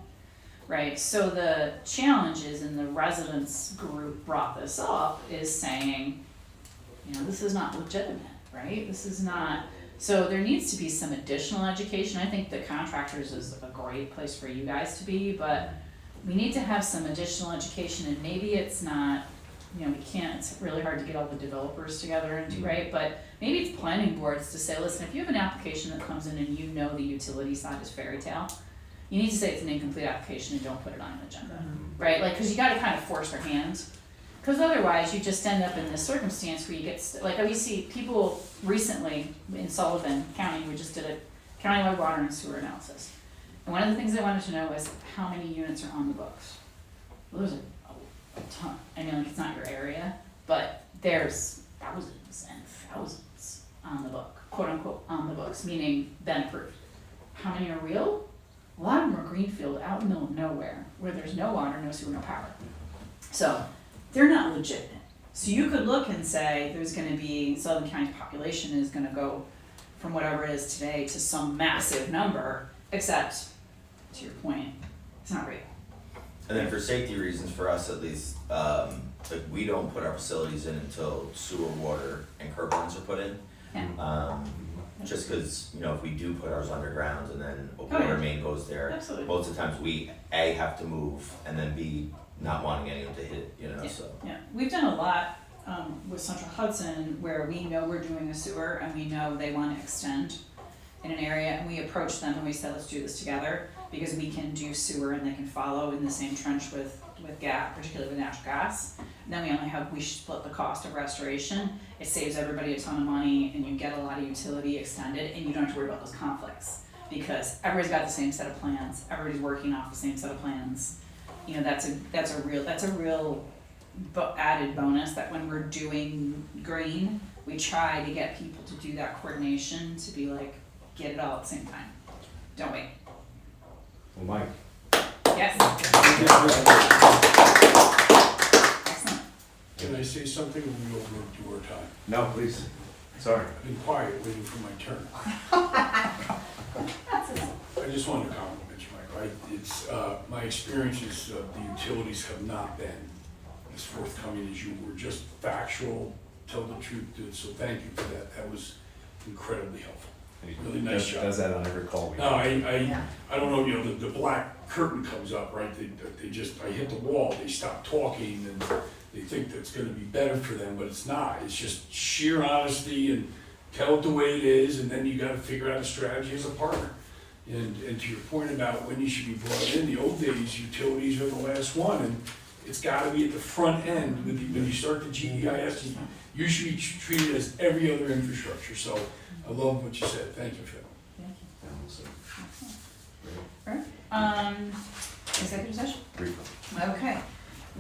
right? So the challenge is, and the residents group brought this up, is saying, you know, this is not legitimate, right? This is not, so there needs to be some additional education. I think the contractors is a great place for you guys to be, but we need to have some additional education, and maybe it's not, you know, we can't, it's really hard to get all the developers together and do, right? But maybe it's planning boards to say, listen, if you have an application that comes in and you know the utility side is fairy tale, you need to say it's an incomplete application and don't put it on an agenda, right? Like, cause you gotta kind of force their hand. Cause otherwise you just end up in this circumstance where you get, like we see people recently in Sullivan County, we just did a countywide water and sewer analysis. And one of the things they wanted to know was how many units are on the books. Well, there's a ton. I mean, like, it's not your area, but there's thousands and thousands on the book, quote unquote, on the books, meaning been approved. How many are real? A lot of them are greenfield, out in the middle of nowhere, where there's no water, no sewer, no power. So they're not legitimate. So you could look and say there's gonna be, Southern County's population is gonna go from whatever it is today to some massive number, except, to your point, it's not real. And then for safety reasons, for us at least, like, we don't put our facilities in until sewer, water, and curb lines are put in. Yeah. Just cause, you know, if we do put ours underground and then a yeah. water main goes there, Absolutely. most of the times we, A, have to move, and then B, not wanting anyone to hit it, you know, Yeah. so. Yeah, we've done a lot with Central Hudson where we know we're doing a sewer and we know they want to extend in an area, and we approach them and we say, let's do this together, because we can do sewer and they can follow in the same trench with gas, particularly with natural gas. And then we split the cost of restoration. It saves everybody a ton of money, and you get a lot of utility extended, and you don't have to worry about those conflicts, because everybody's got the same set of plans, everybody's working off the same set of plans. You know, that's a real added bonus, that when we're doing green, we try to get people to do that coordination, to be like, get it all at the same time. Don't wait. Well, Mike, Yes. Excellent. Can I say something when we overdo our time? no, please, sorry. I've been quiet, waiting for my turn. I just wanted to compliment you, Mike. It's, my experiences of the utilities have not been as forthcoming as you were, just factual, tell the truth, dude, so thank you for that. That was incredibly helpful. Really nice job. Does that on every call we No, have. I don't know, you know, the black curtain comes up, right? They just, I hit the wall, they stop talking, and they think that's gonna be better for them, but it's not. It's just sheer honesty, and tell it the way it is, and then you gotta figure out a strategy as a partner. And to your point about when you should be brought in, the old days, utilities are the last one, and it's gotta be at the front end. When you start the GEIS, you should be treated as every other infrastructure. So I love what you said. Thank you for that. Thank you. Yeah, so, Excellent. Alright, executive session? briefly. Okay.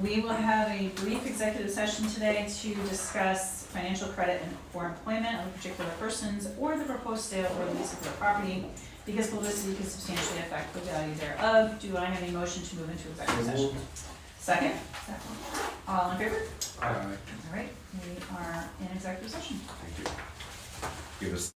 We will have a brief executive session today to discuss financial credit for employment of particular persons, or the proposed sale or lease of real property, because publicity can substantially affect the value thereof. Do I have any motion to move into executive session? Second? All in favor? Aye. All right, we are in executive session. Thank you. Give us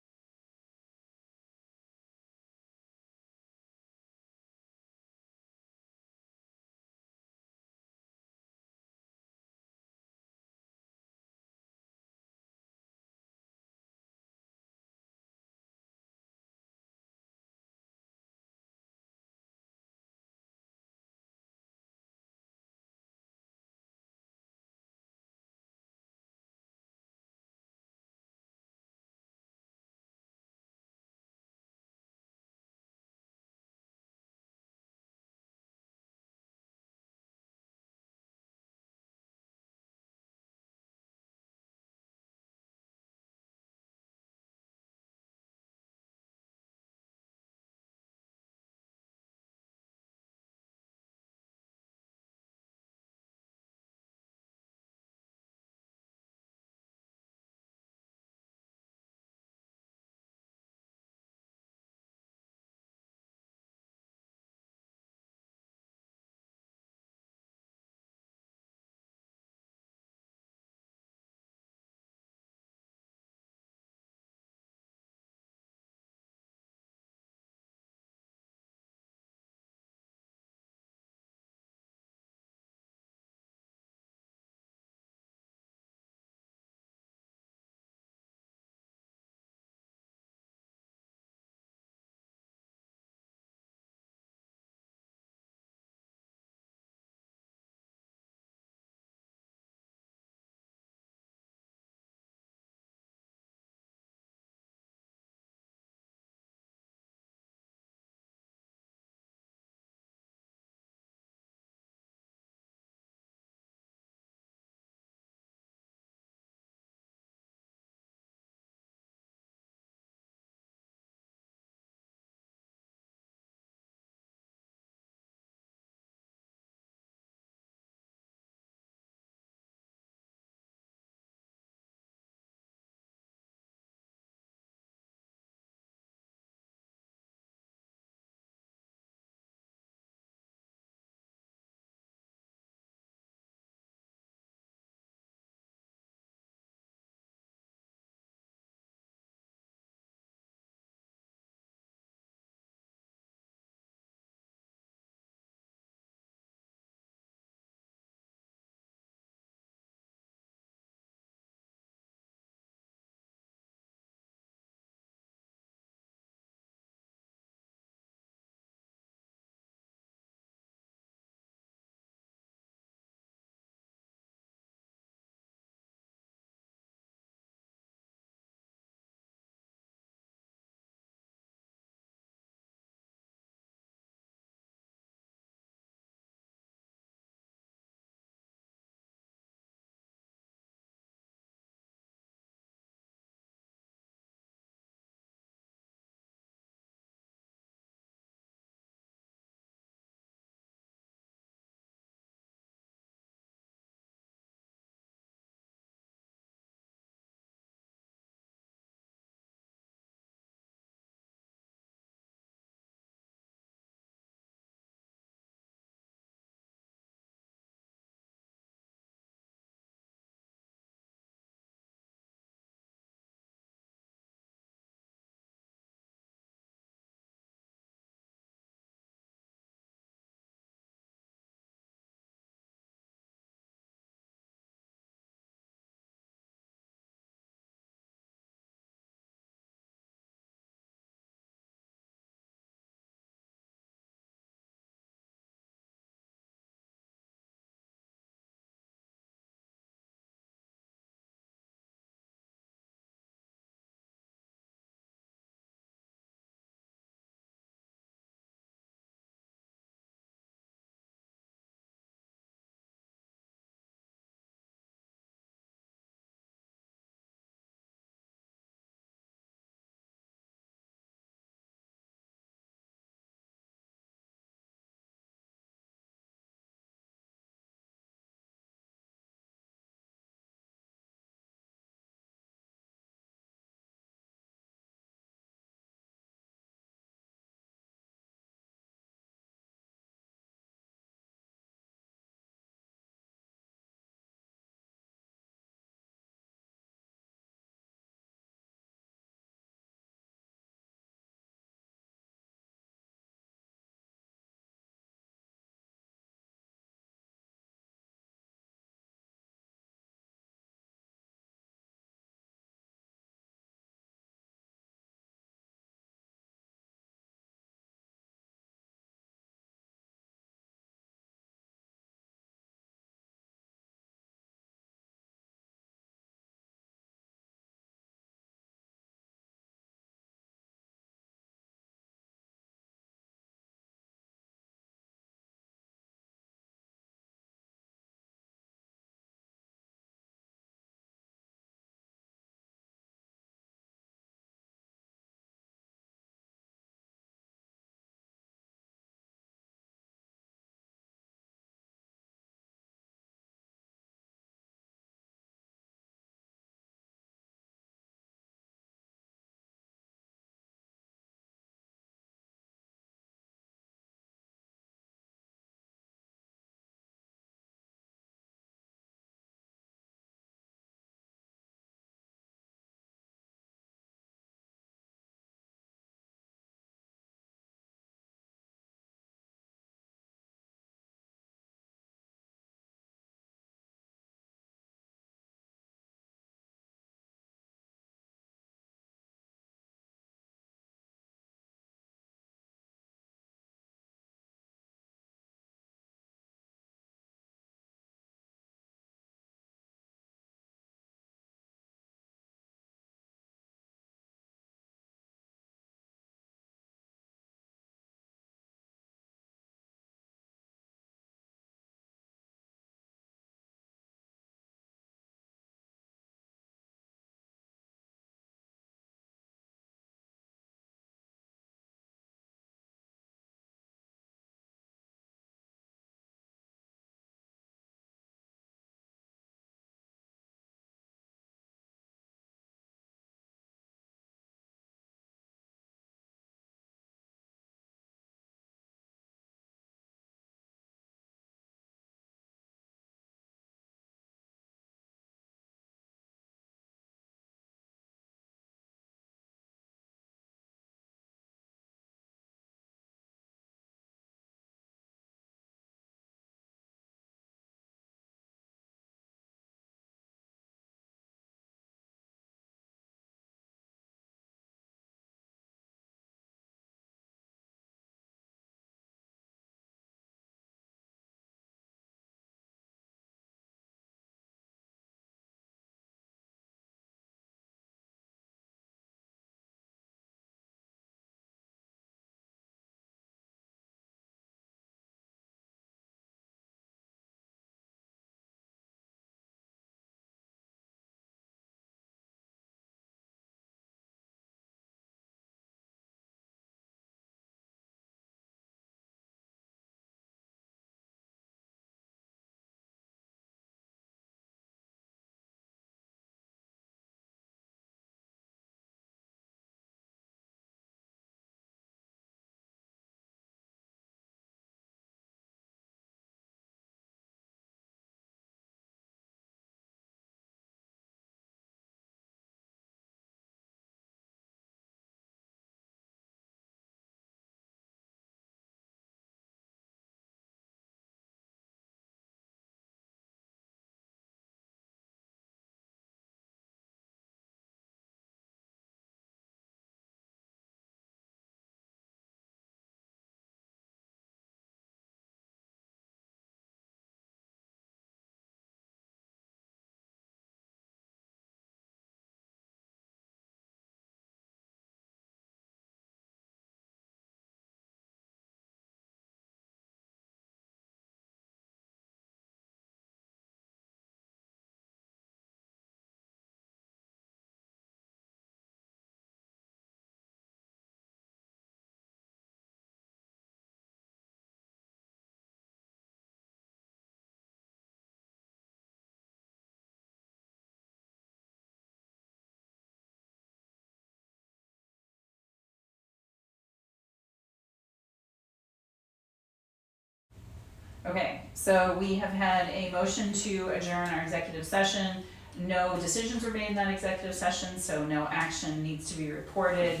Okay, so we have had a motion to adjourn our executive session. No decisions were made in that executive session, so no action needs to be reported.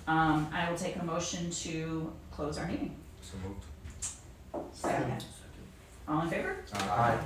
I will take a motion to close our meeting. So moved. Second. All in favor? Aye.